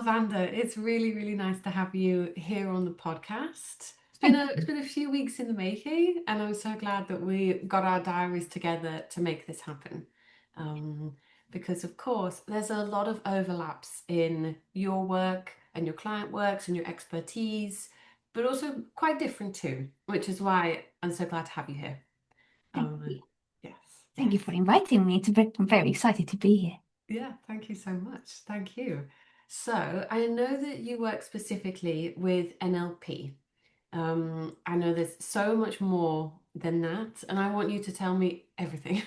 Vanda, it's really, really nice to have you here on the podcast. Thank It's you. been a few weeks in the making, and I'm so glad that we got our diaries together to make this happen. Um, because of course, there's a lot of overlaps in your work and your client works and your expertise, but also quite different too, which is why I'm so glad to have you here. Thank Um, you. yes, Thank yes. you for inviting me. I'm very excited to be here. Yeah, thank you so much. Thank you. So, I know that you work specifically with NLP. I know there's so much more than that, and I want you to tell me everything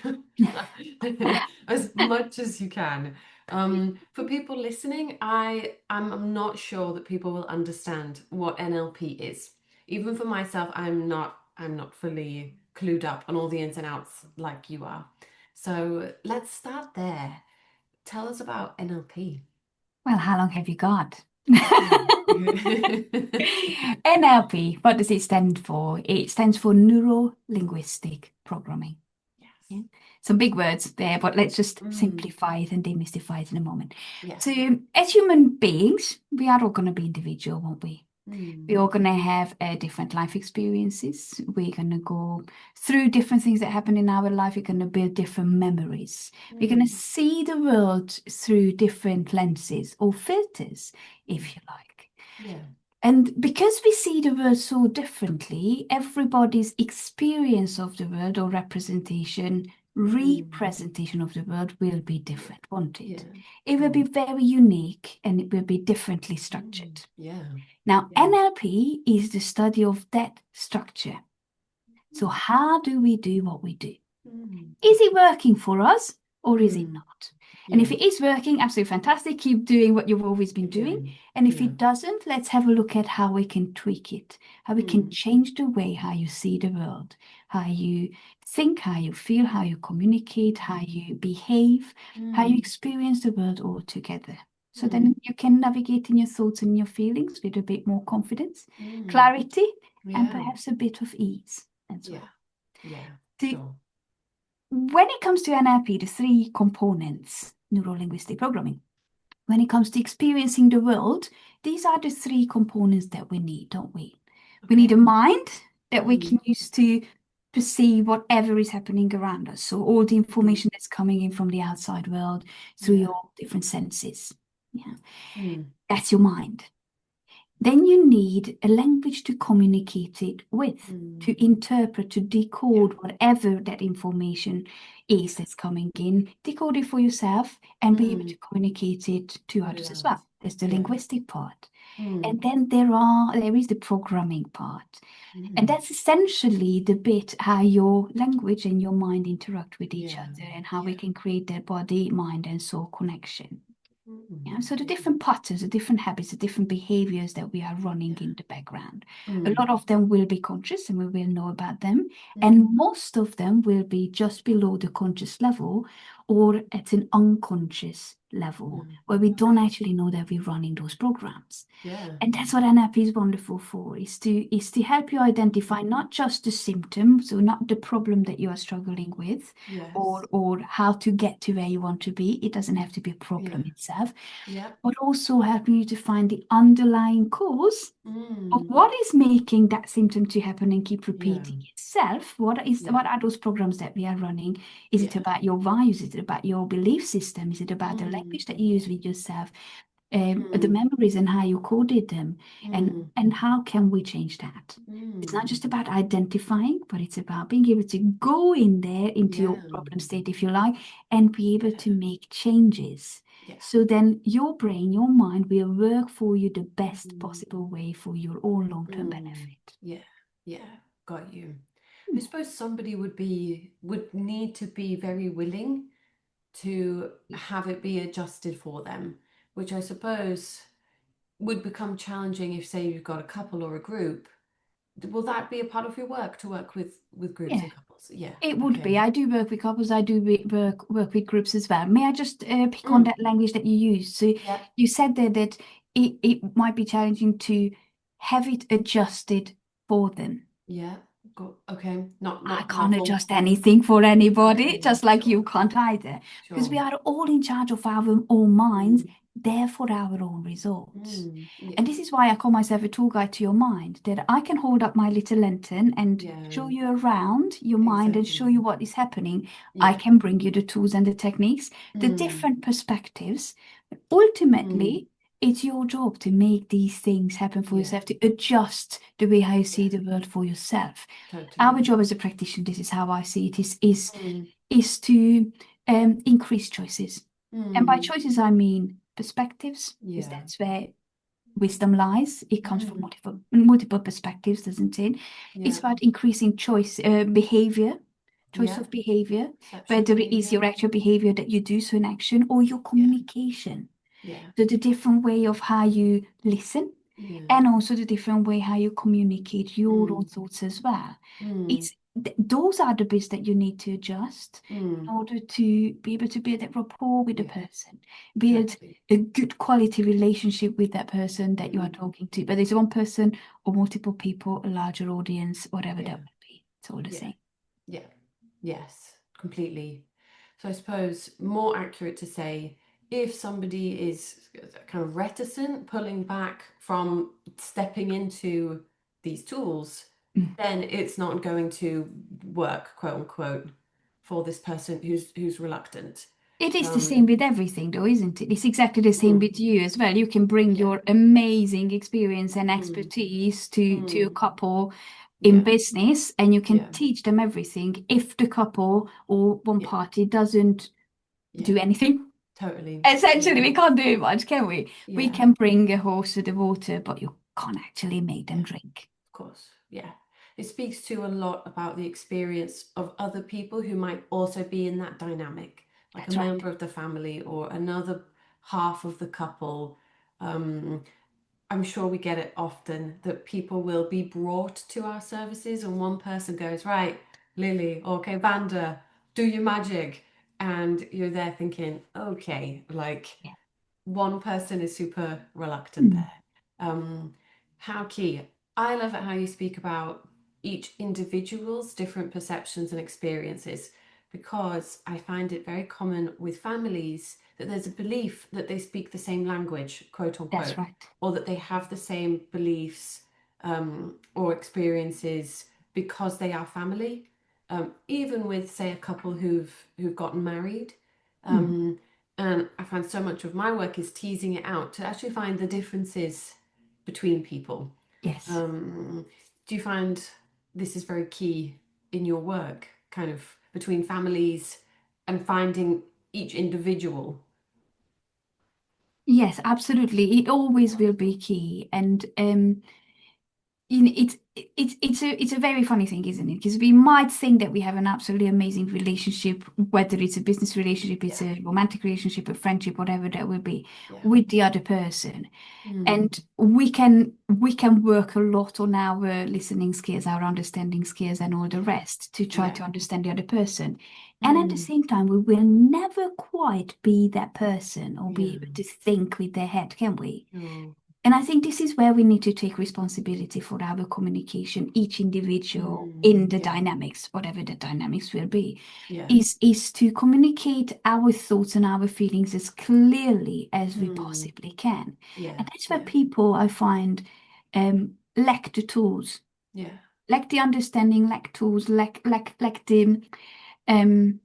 as much as you can. For people listening, I'm not sure that people will understand what NLP is. Even for myself, I'm not fully clued up on all the ins and outs like you are. So let's start there. Tell us about NLP. Well, how long have you got? Mm. NLP, what does it stand for? It stands for Neuro Linguistic Programming. Yes. Yeah. Some big words there, but let's just Mm. simplify it and demystify it in a moment. Yeah. So, as human beings, we are all going to be individual, won't we? We're Mm. all going to have different life experiences. We're going to go through different things that happen in our life. We're going to build different memories. We're going to Mm. see the world through different lenses or filters, Mm. if you like. Yeah. And because we see the world so differently, everybody's experience of the world or Mm. representation of the world will be different, won't it? Yeah. It will be Sure. very unique and it will be differently Mm. structured. Yeah. Now, Yeah. NLP is the study of that structure. So, Mm. how do we do what we do? Mm. Is it working for us or is it Mm. not? And if Yeah. it is working, absolutely fantastic. Keep doing what you've always been Keep doing. going. And if Yeah. it doesn't, let's have a look at how we can tweak it, how we can Mm. change the way how you see the world, how you think, how you feel, how you communicate, how you behave, how you Mm. experience the world altogether. So Mm. then you can navigate in your thoughts and your feelings with a bit more confidence, Mm. clarity, and Yeah. perhaps a bit of ease as Yeah. well. Yeah. The Sure. When it comes to NLP, the three components, neuro-linguistic programming, when it comes to experiencing the world, these are the three components that we need, don't we? We need Okay. a mind that we Mm. can use to perceive whatever is happening around us. So all the Mm. information that's coming in from the outside world through Yeah. your different senses. Yeah, Mm. that's your mind. Then you need a language to communicate it with, Mm. to interpret, to Yeah. decode whatever that information is that's coming in, decode it for yourself and be able Mm. to communicate it to Put it others as out. well. There's the Yeah. linguistic part. Mm. And then there is the programming part. And Mm. that's essentially the bit how your language and your mind interact with each Yeah. other and how we Yeah. can create that body, mind, and soul connection. Mm. Yeah, so the Yeah. different patterns, the different habits, the different behaviors that we are running in the background. A Mm. lot of them will be conscious and we will know about them. Mm. And most of them will be just below the conscious level or at an unconscious level Mm. where we don't Okay. actually know that we're running those programs. Yeah. And that's what NLP is wonderful for, is to help you identify not just the symptom, so not the problem that you are struggling with, Yes. or how to get to where you want to be. It doesn't have to be a Yeah. problem itself, Yeah. but also helping you to find the underlying cause of Mm. what is making that symptom to happen and keep Yeah. repeating itself. Yeah. What are those programs that we are running? Is it Yeah. about your values? Is it about your belief system? Is it about the Mm. language that you use with yourself? The Mm. memories and how you coded them, Mm. and how can we change that? It's not Mm. just about identifying, but it's about being able to go in there into your Yeah. problem state, if you like, and be able to Yeah. make changes. Yeah. So then your brain, your mind will work for you the best Mm. possible way for your own long-term Mm. benefit. Yeah. Yeah. Got you. I Hmm. suppose somebody would need to be very willing to have it be adjusted for them, which I suppose would become challenging if, say, you've got a couple or a group. Will that be a part of your work to work with groups Yeah, and couples? Yeah. it would be. Okay. I do work with couples. I do work with groups as well. May I just pick on Mm. that language that you use? So Yeah. you said there that it might be challenging to have it adjusted for them. Yeah. Go. Okay. Not I not can't not for. adjust anything for anybody, Okay. just like you Sure. can't either, because we Sure. are all in charge of our own minds Mm. they're for our own results. And Yeah. this is why I call myself a tour guide to your mind, that I can hold up my little lantern and show Yeah. you around your mind and show Exactly. you what is happening. I Yeah. can bring you the tools and the techniques, the Mm. different perspectives. But Mm. ultimately, it's your job to make these things happen for Yeah. yourself, to adjust the way how you see Yeah. the world for yourself. Our Totally. job as a practitioner, this is how I see it, Mm. is to increase choices. And by Mm. choices, I mean perspectives, because Yeah. that's where wisdom lies. It comes from Mm. multiple perspectives, doesn't it? It's Yeah. about increasing choice, behavior, choice Yeah. of behavior, Perception whether it is behavior. your actual behavior that you do so in action or your Yeah. communication. Yeah. So the different way of how you listen Yeah. and also the different way how you communicate your own Mm. thoughts as well. Mm. It's those are the bits that you need to adjust Mm. in order to be able to build that rapport with the Yeah. person, build Totally. a good quality relationship with that person that you are Mm. talking to, whether it's one person or multiple people, a larger audience, whatever that Yeah. would be. It's all the Yeah. same. Yeah. Yes. Completely. So I suppose more accurate to say if somebody is kind of reticent, pulling back from stepping into these tools, Mm. then it's not going to work, quote unquote, for this person who's reluctant. It is the same Um, with everything, though, isn't it? It's exactly the same mm, with you as well. You can bring yeah. your amazing experience and Mm, expertise to a mm, couple in yeah. business, and you Yeah. can teach them everything if the couple or one Yeah. party doesn't Yeah. do anything. Totally. Essentially, Yeah. we can't do much, can we? We Yeah. can bring a horse to the water, but you can't actually make them Yeah. drink. Of course, yeah. It speaks to a lot about the experience of other people who might also be in that dynamic, like a That's right. member of the family or another half of the couple. Um, I'm sure we get it often that people will be brought to our services, and one person goes, right, Lily, okay, Vanda, do your magic. And you're there thinking, okay, like Yeah. one person is super reluctant Mm. there. How key. I love it how you speak about each individual's different perceptions and experiences because I find it very common with families that there's a belief that they speak the same language, quote That's unquote, right. or that they have the same beliefs or experiences because they are family. Even with, say, a couple who've gotten married. Mm. Um, and I find so much of my work is teasing it out to actually find the differences between people. Yes. Um, do you find this is very key in your work, kind of between families and finding each individual? Yes, absolutely. It always will be key. And it's a very funny thing, isn't it? Because we might think that we have an absolutely amazing relationship, whether it's a business relationship, it's Yeah, a romantic relationship, a friendship, whatever that will be, yeah. with the other person. Mm, And we can work a lot on our listening skills, our understanding skills, and all the yeah, rest to try yeah. to understand the other person. And at the Mm, same time, we will never quite be that person or be yeah. able to think with their head, can we? Oh, And I think this is where we need to take responsibility for our communication, each individual in the yeah, dynamics, whatever the dynamics will be, yeah. is to communicate our thoughts and our feelings as clearly as we Mm, possibly can. yeah, And that's where yeah, people, I find, lack the tools, yeah. lack the understanding, lack tools, lack um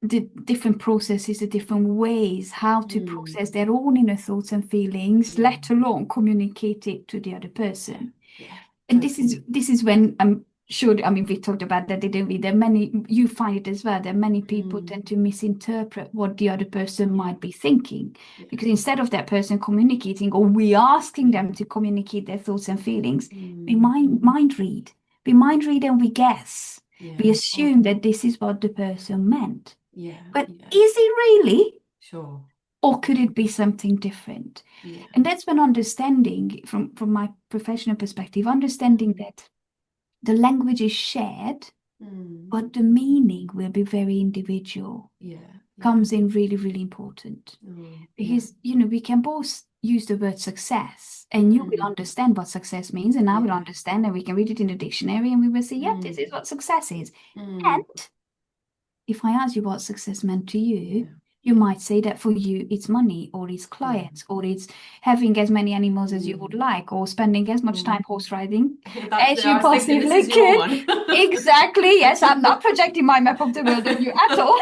the different processes, the different ways how to Mm, process their own inner thoughts and feelings, yeah, let alone communicate it to the other yeah, person. yeah. And this is Totally. this is when I'm sure, I mean, we talked about that, didn't we? There are many, you find it as well, that many people Mm, tend to misinterpret what the other person yeah, might be thinking. yeah, Because instead of that person communicating or we asking yeah. them to communicate their thoughts and feelings, we Mm, mind read. We mind read and we guess. We yeah, assume often. that this is what the person meant. Yeah, But yeah, is it really? sure. Or could Yeah, it be something different? yeah. And that's when understanding, from my professional perspective, understanding Mm, that the language is shared, mm, but the meaning will be very individual, yeah, yeah. comes in really, really important. Oh, yeah. Because, we can both use the word success, and you will Mm, understand what success means, and I will yeah. understand, and we can read it in the dictionary, and we will say, yeah, this Mm, is what success is. mm, And if I ask you what success meant to you, yeah. You might say that for you, it's money, or it's Yeah. clients, or it's having as many animals as you would Mm. like, or spending as much Mm. time horse riding That's as there. I you was thinking this is possibly your could. one. Exactly. Yes, I'm not projecting my map of the world on you at all,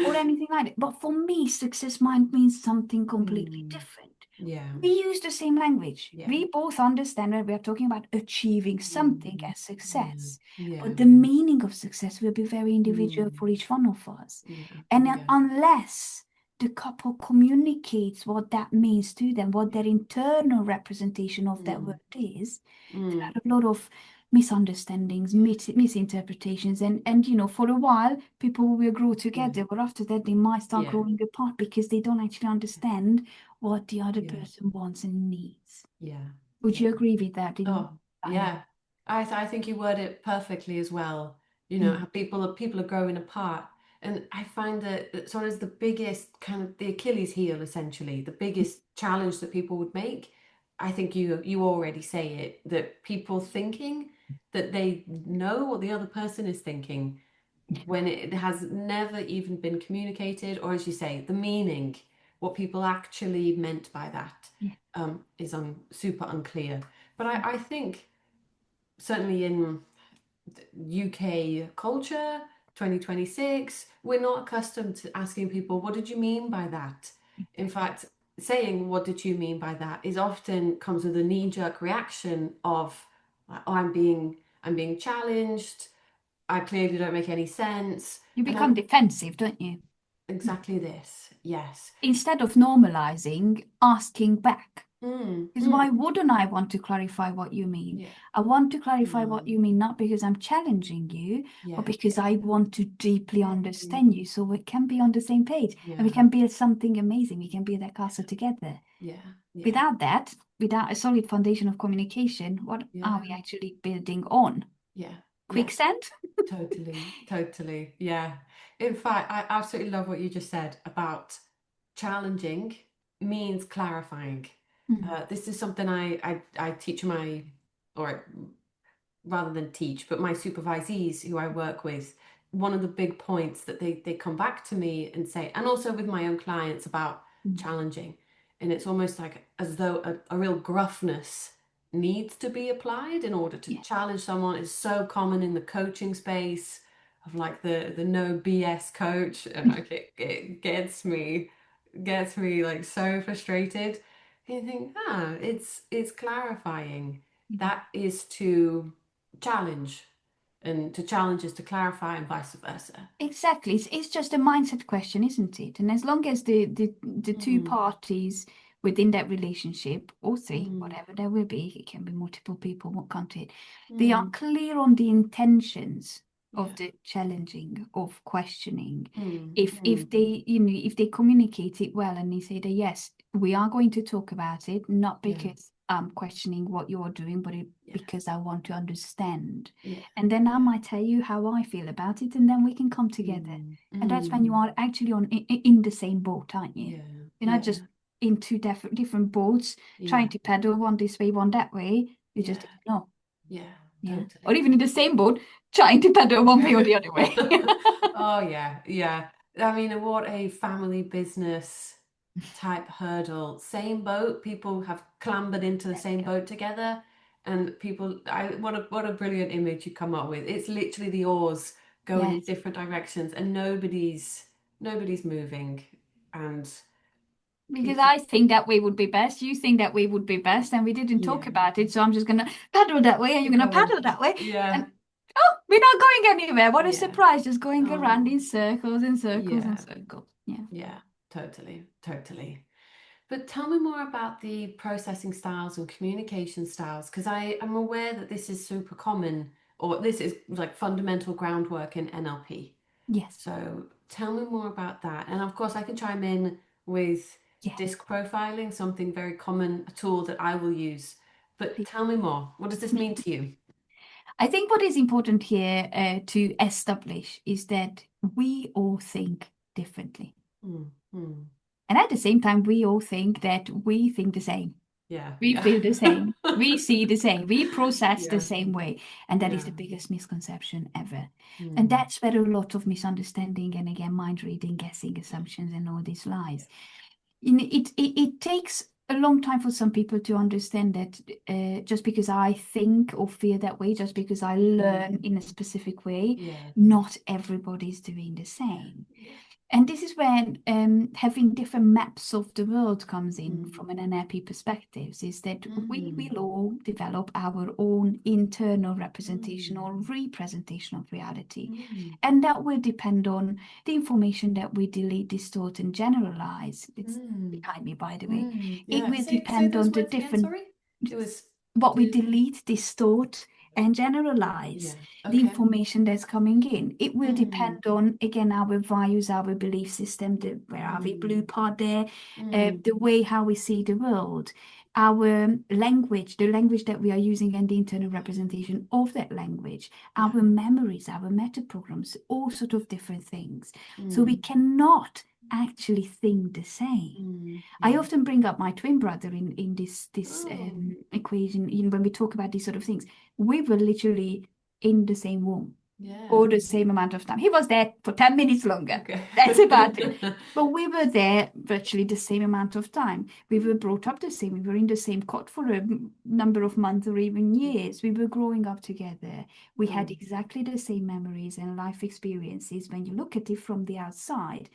or anything like that. But for me, success might mean something completely Mm. different. Yeah. We use the same language. Yeah. We both understand that we are talking about achieving something Mm. as Yeah. success. Yeah. But the meaning of success will be very individual Mm. for each one of us. Yeah. And then Yeah. unless the couple communicates what that means to them, what their internal representation of that Mm. word is, there Mm. are a lot of misunderstandings, Yeah. misinterpretations, and for a while people will grow Yeah. together, but after that they might start Yeah. growing apart because they don't actually understand what the other Yeah. person wants and needs. Yeah. Would Yeah. you agree with that in Oh, dynamic? yeah. I think you word it perfectly as well. You know, Mm, how people are growing apart. And I find that sort of the biggest kind of the Achilles heel, essentially, the biggest challenge that people would make. I think you already say it, that people thinking that they know what the other person is thinking when it has never even been communicated, or as you say, the meaning, what people actually meant by that, yeah, is super unclear. But I think certainly in UK culture, 2026, we're not accustomed to asking people, what did you mean by that? In exactly. fact, saying, what did you mean by that is often comes with a knee-jerk reaction of, oh, I'm being challenged. I clearly don't make any sense. You And become defensive, don't you? exactly this. Yes. Instead of normalizing, asking back. Mm, Because mm, why wouldn't I want to clarify what you mean? yeah. I want to clarify what Mm, you mean, not because I'm challenging you, but yeah. because I want to deeply Mm, understand you so we can be on the same page and we yeah. can build something amazing. We can build that castle together. Yeah. Yeah. Without that, without a solid foundation of communication, what are we Yeah. actually building on? Yeah. Yeah. Quicksand? Totally. Totally. Yeah. In fact, I absolutely love what you just said about challenging means clarifying. Mm, This is something I teach my, or rather than teach, but my supervisees who I work with, one of the big points that they come back to me and say, and also with my own clients about mm, challenging, and it's almost like as though a real gruffness needs to be applied in order to yeah. challenge someone is so common in the coaching space of like the no BS coach, and like it gets me like so frustrated. And you think, it's clarifying. Mhm. That is to challenge, and to challenge is to clarify, and vice versa. Exactly. It's just a mindset question, isn't it? And as long as the two Mm, parties within that relationship, or three, mm, whatever there will be, it can be multiple people, what can't it? They are mm, clear on the intentions of yeah. the challenging, of questioning. Mm, If mm, they communicate it well and they say that yes, we are going to talk about it, not yeah. because I'm questioning what you're doing, but Yeah. because I want to understand. Yeah. And then I Yeah. might tell you how I feel about it, and then we can come together. Mm, And that's when you mm, are actually in the same boat, aren't you? yeah. You're not just Yeah. in two different boats Yeah. trying to paddle one this way, one that way. You Yeah. just don't know. Yeah. Yeah. Or Totally. even in the same boat trying to paddle one way or the other way. Oh yeah, yeah. I mean, what a family business type hurdle. Same boat, people have clambered into the There we same go. boat together, and people, what a brilliant image you come up with. It's literally the oars going in Yes. different directions, and nobody's moving, and Because people, I think that way would be best. You think that way would be best, and we didn't yeah, talk about it. So I'm just gonna paddle that way, and you're keep gonna going. paddle that way, Yeah, and oh, we're not going anywhere. What a yeah. surprise! Just going around Oh, in circles and circles and yeah, circles. Yeah. yeah. Totally, totally. But tell me more about the processing styles and communication styles, because I am aware that this is super common, or this is like fundamental groundwork in NLP. Yes. So tell me more about that. And of course, I can chime in with Yes. disc profiling, something very common, a tool that I will use. But Please. tell me more. What does this mean to you? I think what is important here to establish is that we all think differently. Mm, mm, And at the same time, we all think that we think the same. Yeah. We Yeah. feel the same. We see the same. We process the Yeah. same way. And that is Yeah. the biggest misconception ever. And Mm. that's where a lot of misunderstanding and again, mind reading, guessing, assumptions, and all these lies. It takes a long time for some people to understand that just because I think or feel that way, just because I learn Mm. in a specific way, Yeah. not everybody's doing the Yeah. same. Yeah. And this is when having different maps of the world comes in Mm. from an NLP perspective, is that we Mm. will all develop our own internal representation Mm. or representation of reality. Mm. And that will depend on the information that we delete, distort, and generalize. It's Mm. behind me, by the way. Mm. It Yeah. will Say depend on those the words again, different, sorry. It was what we do delete, distort, and generalize yeah. the Okay. information that's coming in. It will Mm. depend on, again, our values, our belief system, where are we, blue Mm. part there, Mm. the way how we see the world, our language, the language that we are using, and the internal representation of that language, Yeah. our memories, our meta programs, all sort of different things. So we Mm. cannot actually think the same. Mm. I Yeah. often bring up my twin brother in this Oh. equation. When we talk about these sort of things, we were literally in the same room Yeah. for the same amount of time. He was there for 10 minutes longer. Okay. That's about it. But we were there virtually the same amount of time. We were Mm. brought up the same. We were in the same cot for a number of months or even Yeah. years. We were growing up together. We had Mm. exactly the same memories and life experiences when you look at it from the outside.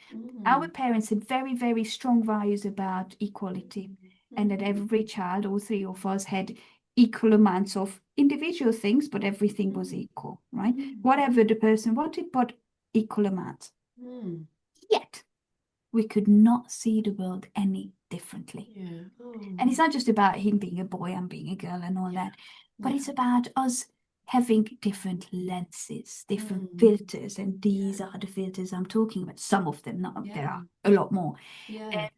Our Mm. parents had very, very strong values about equality, and that Mm. every child, all three of us, had equal amounts of individual things, but everything was Mm. equal, right? Mm. Whatever the person wanted, but equal amounts. Mm. Yet we could not see the world any differently. Yeah. Oh. And it's not just about him being a boy and being a girl and all Yeah. that, but Yeah. it's about us having different lenses, different Mm. filters. And Yeah. these are the filters I'm talking about. Some of them, not there Yeah. are a lot more. Yeah.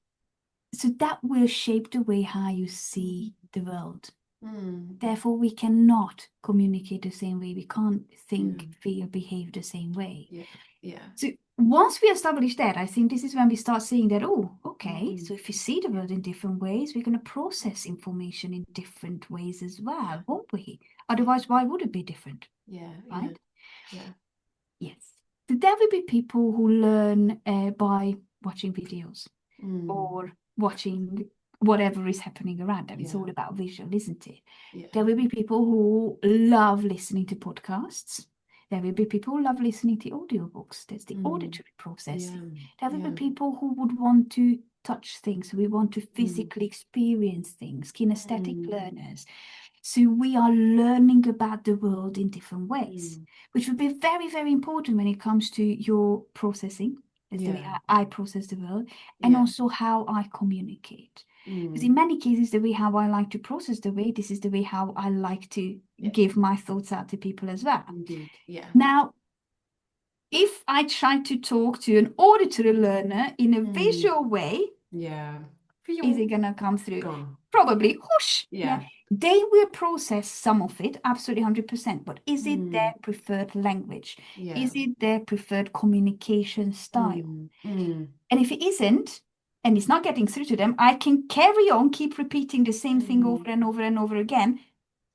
So that will shape the way how you Mm. see the world. Mm. Therefore, we cannot communicate the same way. We can't Yeah. think, feel, behave the same way. Yeah. Yeah. So once we establish that, I think this is when we start seeing that, oh, okay, Mm. so if we see the world in different ways, we're going to process information in different ways as Yeah. well, won't we? Yeah. Otherwise, why would it be different, Yeah. Yeah. right? Yeah. Yes. So there will be people who learn by watching videos Mm. or watching whatever is happening around them. It's Yeah. all about visual, isn't it? Yeah. There will be people who love listening to podcasts. There will be people who love listening to audiobooks. That's the Mm. auditory processing. Yeah. There will be Yeah. people who would want to touch things. We want to Mm. physically experience things, kinesthetic Mm. learners. So we are learning about the world in different ways, Mm. which would be very, very important when it comes to your processing. That's the way Yeah. I process the world, and Yeah. also how I communicate. Because Mm. in many cases, the way how I like to process the way, this is the way how I like to Yeah. give my thoughts out to people as well. Indeed. Yeah. Now, if I try to talk to an auditory learner in a Mm. visual way, Yeah. is it Phew. going to come through? Gone. Probably, whoosh. Yeah. Yeah. They will process some of it, absolutely 100%. But is it their Mm. preferred language? Yeah. Is it their preferred communication style? Mm. Mm. And if it isn't, and it's not getting through to them, I can carry on, keep repeating the same thing over Mm. and over and over again.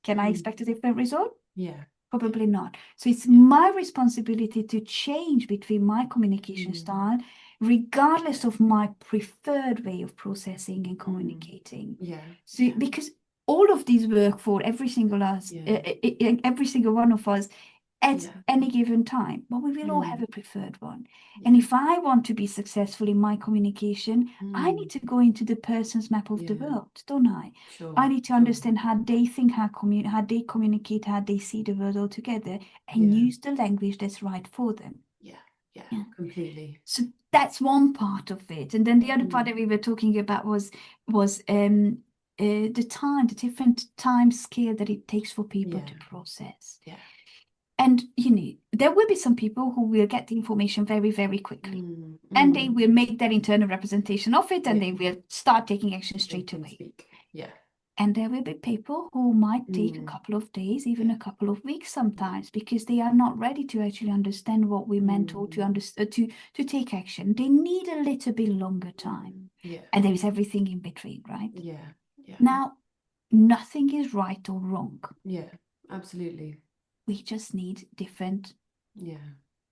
Can I Mm. expect a different result? Yeah. Yeah. Probably not. So it's Yeah. my responsibility to change between my communication Mm. style, regardless Yeah. of my preferred way of processing and Mm. communicating. Yeah. So Yeah. because all of these work for every single us, Yeah. every single one of us at Yeah. any given time, but we will all have Mm. a preferred one. And Yeah. if I want to be successful in my communication, I need Mm. to go into the person's map of the Yeah. world, don't I? I Sure. need to Sure. understand how they think, how they communicate, how they see the world altogether, and Yeah. use the language that's right for them. Yeah. Yeah. Yeah. Completely. So that's one part of it. And then the other part Mm. that we were talking about was the time, the different time scale that it takes for people Yeah. to process. Yeah. And there will be some people who will get the information very, very quickly. Mm. And they Mm. will make their internal representation of it, and Yeah. they will start taking action They straight can away. speak. Yeah. And there will be people who might take a Mm. couple of days, even Yeah. a couple of weeks Yeah. sometimes, because they are not ready to actually understand what we meant, or to Mm. understand to take action. They need a little bit longer time. Mm. Yeah. And there is everything in between, right? Yeah. Yeah. Now, nothing is right or wrong. Yeah, absolutely. We just need different Yeah,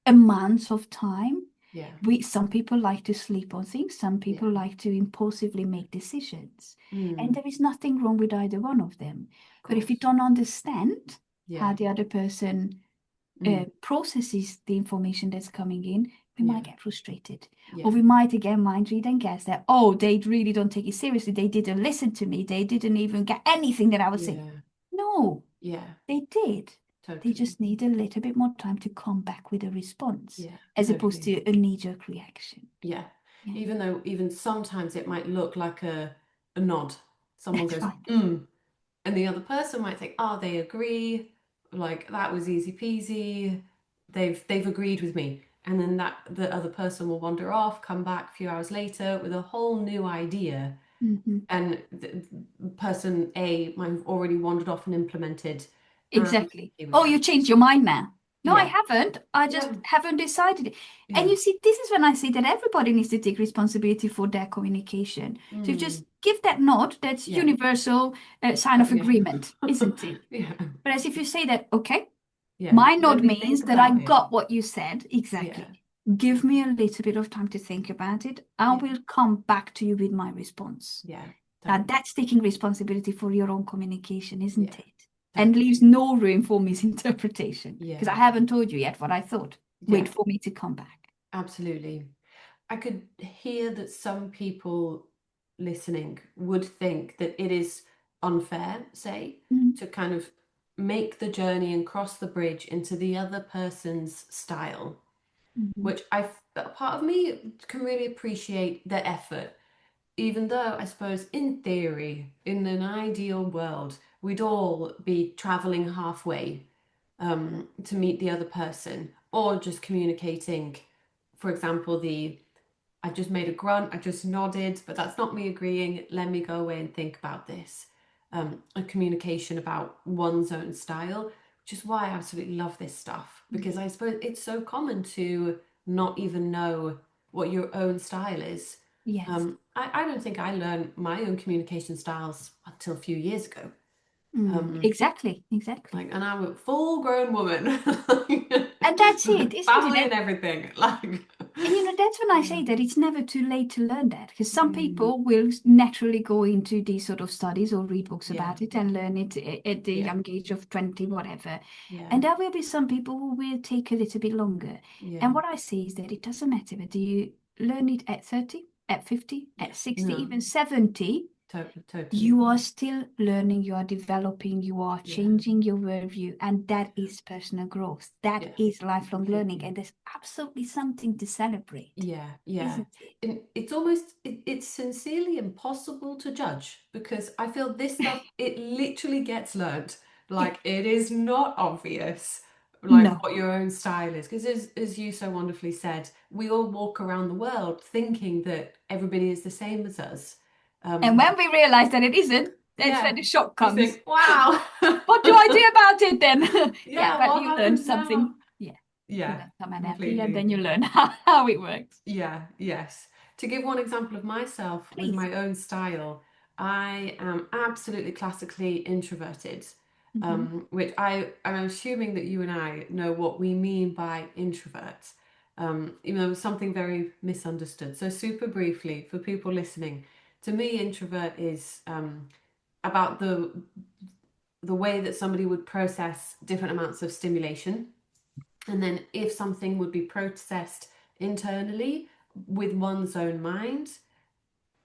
amounts of time. yeah, Some people like to sleep on things, some people yeah. like to impulsively make decisions. And Mm, there is nothing wrong with either one of them. of But if we course. don't understand how Yeah. the other person Mm, processes the information that's coming in, we might yeah, get frustrated. Or yeah. we might again mind read and guess that, oh, they really don't take it seriously. They didn't listen to me. They didn't even get anything that I was saying. Yeah, No, yeah, they did. They totally. just need a little bit more time to come back with a response Yeah, as opposed totally. to a knee-jerk reaction. Yeah. Yeah, Even though even sometimes it might look like a nod. Someone that's goes, right. and the other person might think, oh, they agree, like that was easy peasy. They've agreed with me. And then that the other person will wander off, come back a few hours later with a whole new idea. Hmm. And person A might have already wandered off and implemented. And Exactly. here we Oh, have. you changed your mind now. No, I Yeah. haven't. I just No. haven't decided it. And Yeah. you see, this is when I say that everybody needs to take responsibility for their communication. So Mm. just give that nod, that's Yeah. universal sign of Yeah. agreement, isn't it? Yeah. Whereas if you say that, okay, Yeah. my Let nod me think means that I about it. got what you said. Yeah. Exactly. Give me a little bit of time to think about it. I Yeah. will come back to you with my response. Yeah. Now, Totally. that's taking responsibility for your own communication, isn't Yeah. it? And leaves Totally. no room for misinterpretation because I Yeah. haven't told you yet what I thought. Wait Yeah. for me to come back. Absolutely. I could hear that some people listening would think that it is unfair, say, Mm-hmm. to kind of make the journey and cross the bridge into the other person's style, Mm-hmm. which I, part of me can really appreciate the effort, even though I suppose in theory, in an ideal world, we'd all be traveling halfway to meet the other person or just communicating, for example, the I just made a grunt, I just nodded, but that's not me agreeing. Let me go away and think about this. A communication about one's own style, which is why I absolutely love this stuff because I suppose it's so common to not even know what your own style is. Yes. I don't think I learned my own communication styles until a few years ago. Mm, Um, exactly. Exactly. and I'm a full grown woman, And that's it, isn't family it? and everything. Like, And that's when I yeah. say that it's never too late to learn that, because some Mm, people will naturally go into these sort of studies or read books yeah, about it and learn it at the yeah, young age of 20, whatever. yeah, And there will be some people who will take a little bit longer. yeah, And what I say is that it doesn't matter whether you learn it at 30, at 50, yeah. at 60, No, even 70. totally. You are still learning, you are developing, you are Yeah, changing your worldview, and that is personal growth. That yeah, is lifelong learning, completely. and there's absolutely something to celebrate, Yeah, yeah. isn't it? And it's almost it's sincerely impossible to judge because I feel this stuff it literally gets learned. Yeah. Like it is not obvious like No. what your own style is because as you so wonderfully said, we all walk around the world thinking that everybody is the same as us. And Um when we realize that it isn't, that's when yeah, the shock we comes. think, wow. What do I do about it then? Yeah, Yeah, well, what you learn happens now? something. Yeah, you Yeah, learn some NLP, and completely. then you learn how it works. Yeah, yes. To give one example of myself with Please. my own style, I am absolutely classically introverted, Hmm. which I'm assuming that you and I know what we mean by introvert, even though it's something very misunderstood. So, super briefly, for people listening, to me, introvert is about the way that somebody would process different amounts of stimulation. And then if something would be processed internally with one's own mind,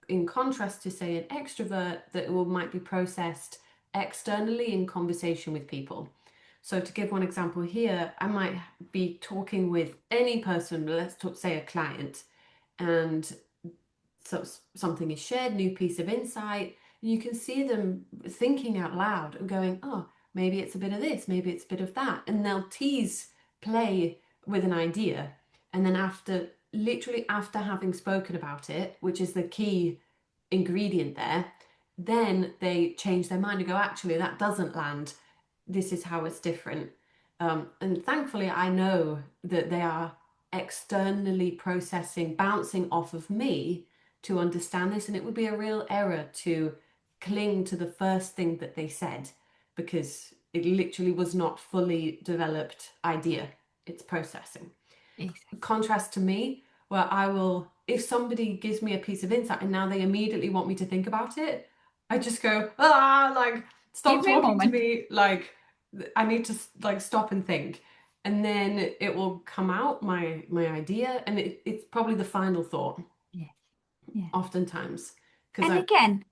in contrast to say an extrovert that will might be processed externally in conversation with people. So to give one example here, I might be talking with any person, let's talk, say a client, and so something is shared, new piece of insight, and you can see them thinking out loud and going, oh, maybe it's a bit of this, maybe it's a bit of that. And they'll tease, play with an idea. And then literally after having spoken about it, which is the key ingredient there, then they change their mind and go, actually, that doesn't land. This is how it's different. And thankfully, I know that they are externally processing, bouncing off of me to understand this. And it would be a real error to cling to the first thing that they said because it literally was not fully developed idea. It's processing. Exactly. Contrast to me, where I will, if somebody gives me a piece of insight and now they immediately want me to think about it, I just go, ah, like, Give stop me a talking to moment. me. Like, I need to like stop and think. And then it will come out, my idea, and it's probably the final thought, Yeah, yeah. oftentimes. Because And I, again,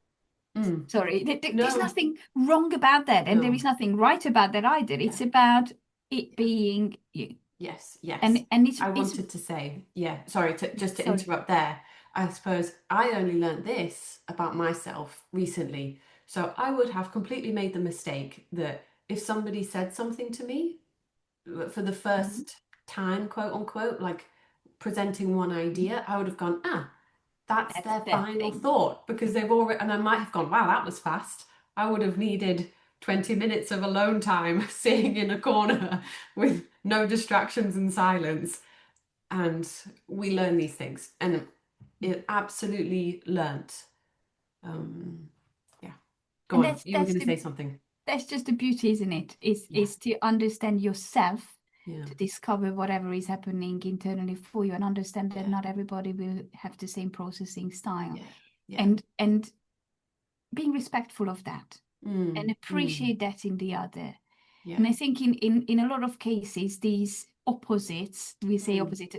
mm, sorry, there's no, nothing wrong about that, and there no, is nothing right about that either. yeah, It's about it yeah. being you, Yes, yes. and I it's wanted to say, yeah, sorry, just to sorry. interrupt there. I suppose I only learned this about myself recently. So I would have completely made the mistake that if somebody said something to me for the Mhm. first time, quote unquote, like presenting one Mhm. idea, I would have gone, ah, that's That's their that final thing. thought because they've already, and I might have gone, wow, that was fast. I would have needed 20 minutes of alone time sitting in a corner with no distractions and silence. And we learn these things, and it absolutely learnt. Um, yeah, go And on. You were going to say something. that's just the beauty, isn't it? Yeah, Is to understand yourself, yeah, to discover whatever is happening internally for you, and understand that yeah, not everybody will have the same processing style, yeah, yeah. and being respectful of that and Mm, mm, appreciate that in the other. yeah, And I think in a lot of cases, these opposites, we say mm, opposite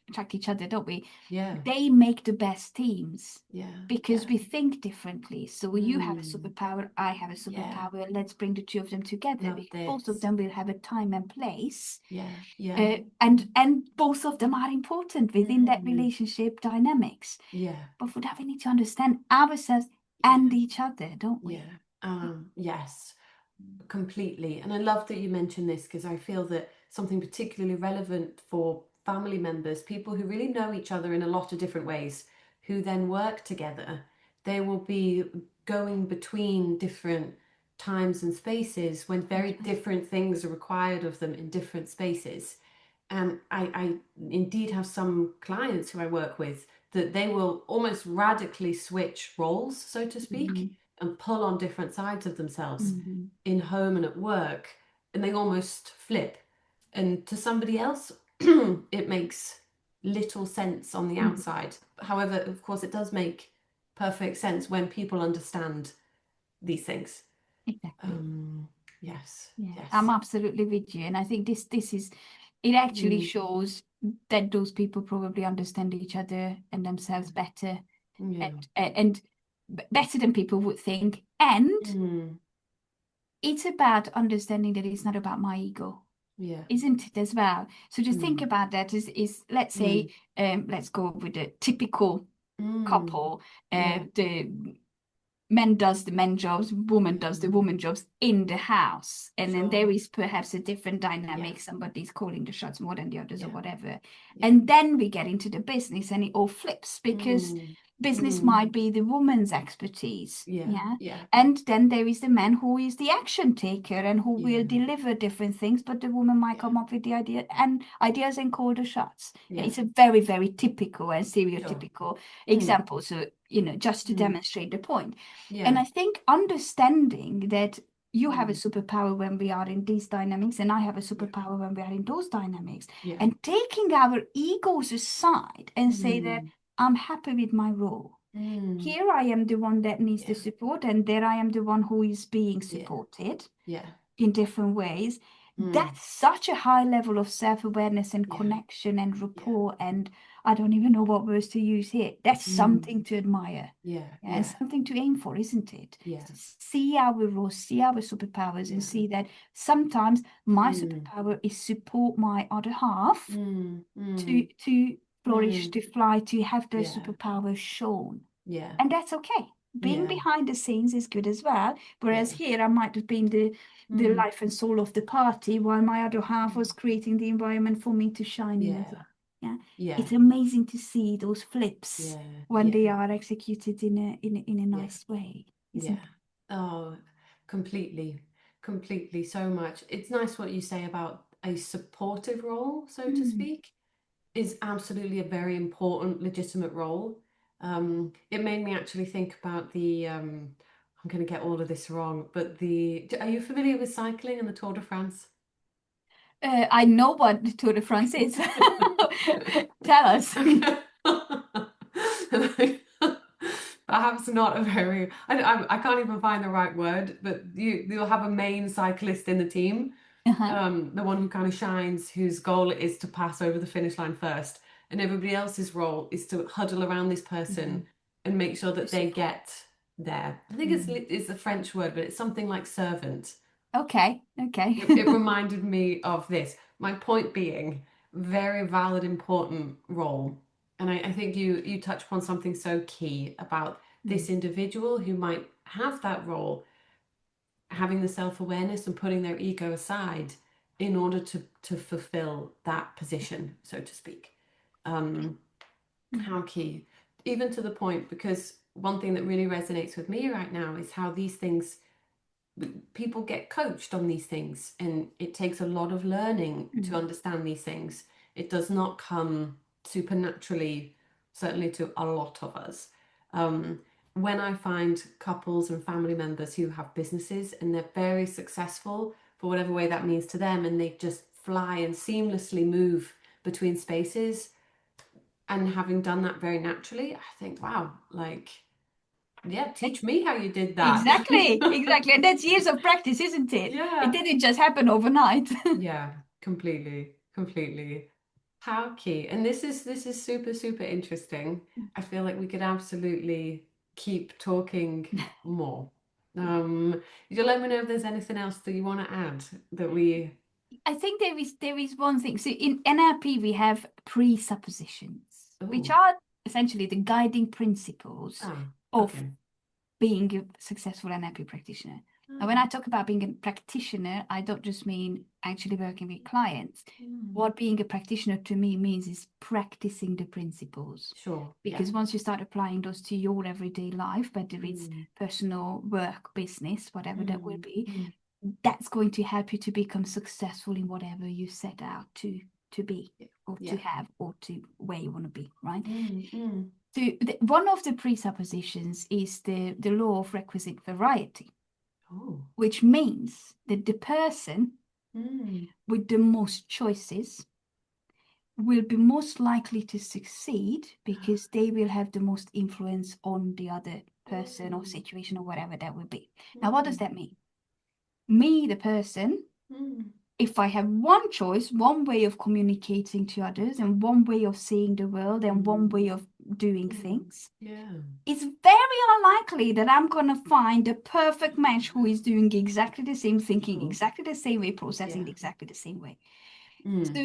attract each other, don't we? yeah, They make the best teams yeah, because yeah. we think differently. So you have a Mm, superpower, I have a yeah. superpower. Let's bring the two of them together Love because both of this. them will have a time and place, Yeah, yeah. and both of them are important within that Mm, relationship dynamics. yeah, But for that, we need to understand ourselves yeah, and each other, don't we? yeah. Yes. Completely. And I love that you mentioned this because I feel that something particularly relevant for family members, people who really know each other in a lot of different ways, who then work together, they will be going between different times and spaces when very That's right. different things are required of them in different spaces. And I indeed have some clients who I work with that they will almost radically switch roles, so to speak, Mhm. and pull on different sides of themselves Mhm. in home and at work, and they almost flip. And to somebody else, it makes little sense on the Mhm. outside. However, of course, it does make perfect sense when people understand these things. Exactly. Um, yes, Yeah, I'm yes. absolutely with you. And I think this is it actually Mm, shows that those people probably understand each other and themselves better yeah. and better than people would think. And Mm, it's about understanding that it's not about my ego, yeah. isn't it, as well? So just think Mm, about that is let's say, mm, let's go with a typical mm, couple. yeah. The man does the man jobs, woman does the Mm, woman jobs in the house. And then there sure. is perhaps a different Yeah. dynamic. Somebody's calling the shots more than the others or Yeah. whatever. Yeah. And then we get into the business and it all flips because Mm, business mm, might be the woman's expertise. yeah. Yeah. Yeah. And then there is the man who is the action taker and who will Yeah. deliver different things, but the woman might Yeah. come up with the idea and ideas and call the shots. Yeah, Yeah. it's a very, very typical and Sure. stereotypical Mm, example. So, just to mm, demonstrate the point. And yeah. I think understanding that you have a Mm, superpower when we are in these dynamics, and I have a yeah. superpower when we are in those dynamics, Yeah. and taking our egos aside and say that Mm, I'm happy with my role. mm, Here I am the one that needs the yeah. support, and there I am the one who is being Yeah. supported Yeah. in different ways. Mm, That's such a high level of self-awareness and yeah. connection and Yeah. rapport. And I don't even know what words to use here. That's Mm, something to admire. yeah. Yeah, and Yeah. something to aim for, isn't it? Yeah. See our roles, see our superpowers, and Yeah. see that sometimes my Mm, superpower is support my other half mm, to mm, flourish, mm, to fly, to have their yeah. superpowers shown. Yeah. And that's okay. Being Yeah. behind the scenes is good as well. Whereas Yeah. here I might have been the Mm, life and soul of the party while my other half mm, was creating the environment for me to shine in as yeah. well. Yeah. Yeah. It's amazing to see those flips Yeah. when they Yeah. are executed in a Yeah. nice way, Yeah. isn't it? Oh, completely. Completely. So much. It's nice what you say about a supportive role, so to Mm, speak, is absolutely a very important, legitimate role. It made me actually think about the I'm going to get all of this wrong, but are you familiar with cycling and the Tour de France? I know what the Tour de France is. Tell us. Okay. Perhaps not a very, I can't even find the right word, but you'll have a main cyclist in the team, Uh-huh. the one who kind of shines, whose goal it is to pass over the finish line first, and everybody else's role is to huddle around this Mm. person and make sure To that they support. get there. I think Mm. it's a French word, but it's something like servant. Okay, okay. It reminded me of this. My point being, very valid, important role. And I think you touch upon something so key about Mm. this individual who might have that role, having the self-awareness and putting their ego aside in order to fulfill that position, so to speak. Um, Mm. how key, even to the point, because one thing that really resonates with me right now is how these things people get coached on these things, and it takes a lot of learning to Mm. understand these things. It does not come supernaturally, certainly to a lot of us. Um, when I find couples and family members who have businesses and they're very successful for whatever way that means to them, and they just fly and seamlessly move between spaces, and having done that very naturally, I think, wow, like, yeah, teach me how you did that. Exactly, exactly. And that's years of practice, isn't it? It Yeah. didn't just happen overnight. Yeah, completely, completely. How key. And this is super, super interesting. I feel like we could absolutely keep talking more. You let me know if there's anything else that you want to add that we I think there is one thing. So in NLP we have presuppositions, which oh, are essentially the guiding principles ah, of okay. being a successful NLP practitioner. And when Ah, I talk about being a practitioner, I don't just mean actually working with clients. mm, What being a practitioner to me means is practicing the principles. sure. Yeah. Because once you start applying those to your everyday life, whether it's Mm, personal, work, business, whatever that will mm, be, mm, that's going to help you to become successful in whatever you set out to be yeah. or to Yeah. have or to where you want to be, right? Mm, mm. So one of the presuppositions is the law of requisite variety, Oh. which means that the person Mm, with the most choices will be most likely to succeed because they will have the most influence on the other person or mm, situation or whatever that will be. Now, what does mm, that mean? Me, the person, mm, if I have one choice, one way of communicating to others, and one way of seeing the world, and one mm, way of doing mm. things, Yeah. it's very unlikely that I'm going to find the perfect match who is doing exactly the same, thinking Sure. exactly the same way, processing Yeah. exactly the same way. Mm. So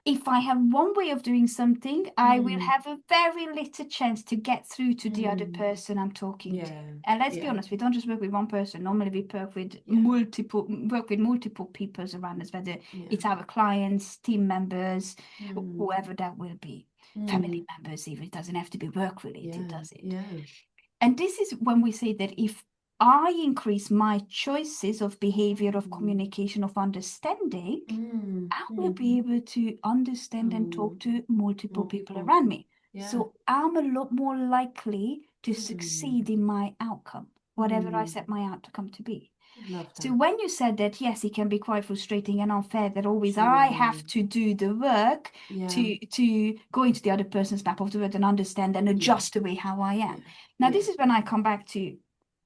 if I have one way of doing something, I will Mm. have a very little chance to get through to the other Mm. person I'm talking to. Yeah. And let's be Yeah. honest, we don't just work with one person. Normally we Yeah. work with multiple people around us, whether Yeah. it's our clients, team members, Mm. whoever that will be. Family Mm. members, even it doesn't have to be work related, Yeah. does it? Yeah. And this is when we say that if I increase my choices of behavior, of Mm. communication, of understanding, Mm. I will Mm. be able to understand and talk Oh, to multiple more people people. around me. Yeah. So I'm a lot more likely to Mm. succeed in my outcome, whatever I Mm. set my outcome to be. Love So that. when you said that, yes, it can be quite frustrating and unfair that always I Sure. have to do the work Yeah. to go into the other person's map of the world and understand and Yeah. adjust the way how I am. Yeah. Now, Yeah. this is when I come back to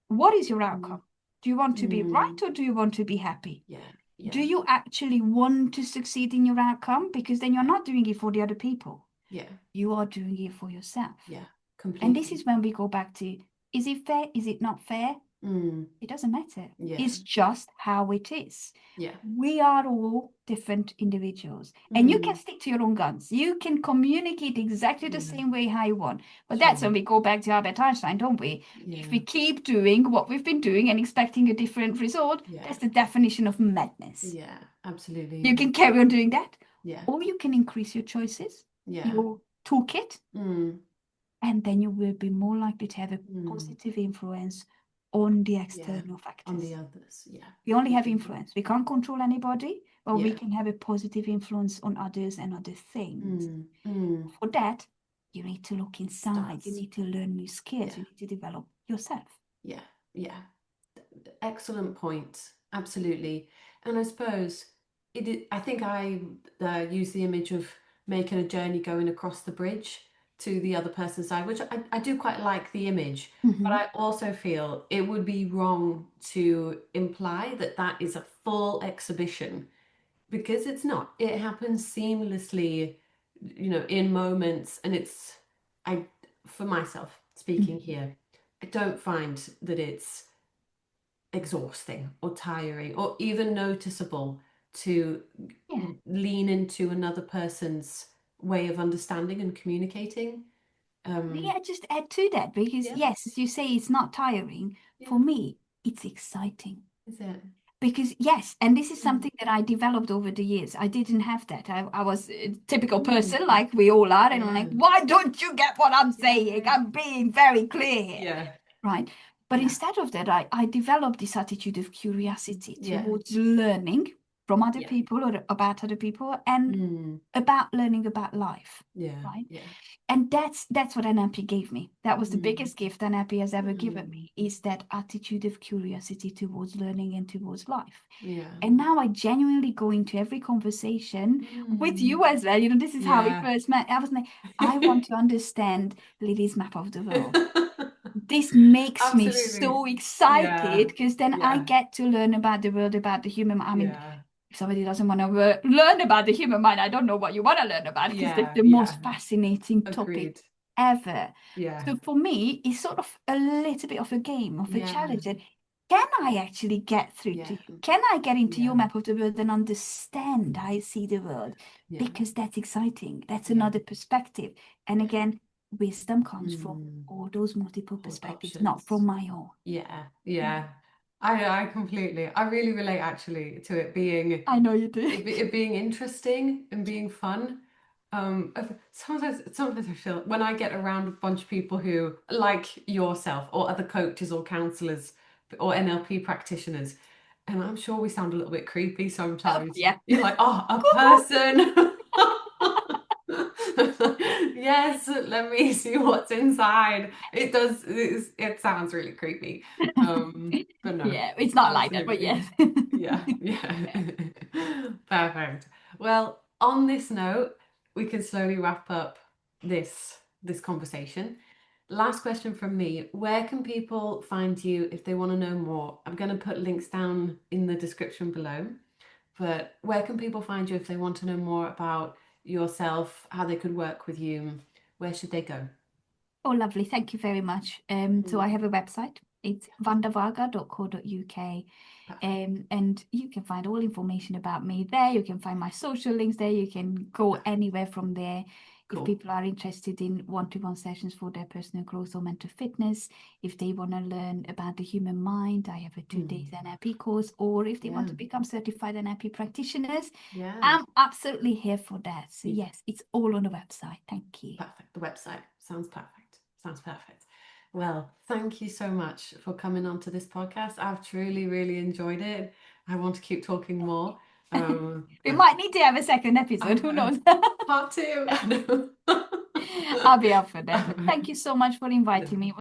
what is your Mm. outcome? Do you want to be Mm. right or do you want to be happy? Yeah. Do Yeah. you actually want to succeed in your outcome? Because then you're Yeah. not doing it for the other people. Yeah. You are doing it for yourself. Yeah. And this Completely. is when we go back to, is it fair? Is it not fair? Mm. It doesn't matter. Yeah. It's just how it is. Yeah. We are all different individuals. And you can Mm. stick to your own guns. You can communicate exactly the Yeah. same way how you want. But that's Sure. when we go back to Albert Einstein, don't we? If Yeah. we keep doing what we've been doing and expecting a different result, Yeah. that's the definition of madness. Yeah. You Absolutely. can carry on doing that, Yeah. or you can increase your choices, Yeah. your toolkit, Mm. and then you will be more likely to have a Mm. positive influence on the Yeah. external On the factors. others. Yeah. We only have Completely. influence. We can't control anybody, but we Yeah. can have a positive influence on others and other things. Mm. Mm. For that, you need to look inside. You Starts. need to learn new skills. Yeah. You need to develop yourself. Yeah. Yeah. Excellent point. Absolutely. And I suppose I think I use the image of making a journey going across the bridge to the other person's side, which I do quite like the image, but Hmm. I also feel it would be wrong to imply that that is a full exhibition because it's not. It happens seamlessly, in moments, and I, for myself speaking here, I don't find that it's exhausting or tiring or even noticeable to Yeah. lean into another person's way of understanding and communicating. Yeah, just add to that because Yeah, yes, as you say, it's not tiring. For yeah, me, it's exciting. is it? Because yes, and this is Mm, something that I developed over the years. I didn't have that. I was a typical mm, person like we all are, and I'm yeah, like, why don't you get what I'm saying? yeah, I'm being very clear here, yeah, right? But yeah, instead of that, I developed this attitude of curiosity yeah, towards learning from other yeah, people or about other people and mm, about learning about life, yeah, right? yeah, And that's what NLP gave me. That was the mm, biggest gift NLP has ever given mm, me, is that attitude of curiosity towards learning and towards life. yeah, And now I genuinely go into every conversation with mm, you as well. You know, this is how we yeah. first met. I was like, I want to understand Lily's map of the world. This makes me Absolutely. so excited Yeah, because then I yeah, get to learn about the world, about the human. I mean, yeah, if somebody doesn't want to learn about the human mind, I don't know what you want to learn about because it's yeah, the most yeah. fascinating topic Agreed. ever. Yeah, So for me, it's sort of a little bit of a game, of a yeah, challenge. And can I actually get through to yeah, you? Can I get into your yeah, map of the world and understand how I see the world? yeah, Because that's exciting. That's yeah, another perspective. And yeah. again, wisdom comes from Mm. all those multiple All perspectives, not from options. my own. Yeah, Yeah. yeah. I completely, I really relate actually to it being I know you do. it being interesting and being fun. Sometimes I feel when I get around a bunch of people who like yourself or other coaches or counselors or NLP practitioners, and I'm sure we sound a little bit creepy Oh, sometimes. yeah. You're like, oh, a Cuckoo. person. Yes, let me see what's inside. It sounds really creepy. But no, Yeah, it's not like that, but absolutely. yes. Yeah, yeah. Perfect. Well, on this note, we can slowly wrap up this conversation. Last question from me. Where can people find you if they want to know more? I'm going to put links down in the description below, but where can people find you if they want to know more about yourself, how they could work with you? Where should they go? Oh, lovely. Thank you very much. So Mm, I have a website. It's vandavarga.co.uk. perfect. And you can find all information about me there. You can find my social links there. You can go Perfect. anywhere from there. If Cool. people are interested in one-to-one sessions for their personal growth or mental fitness, if they want to learn about the human mind, I have a 2 days Mm, NLP course, or if they want yeah. to become certified NLP practitioners, Yeah. I'm absolutely here for that. So Yeah. yes, it's all on the website. Thank you. Perfect. The website sounds perfect. Sounds perfect. Well, thank you so much for coming on to this podcast. I've truly, really enjoyed it. I want to keep talking more. We But might need to have a second episode. Who uh, knows? part two. I'll be up for that. But thank Perfect. you so much for inviting me.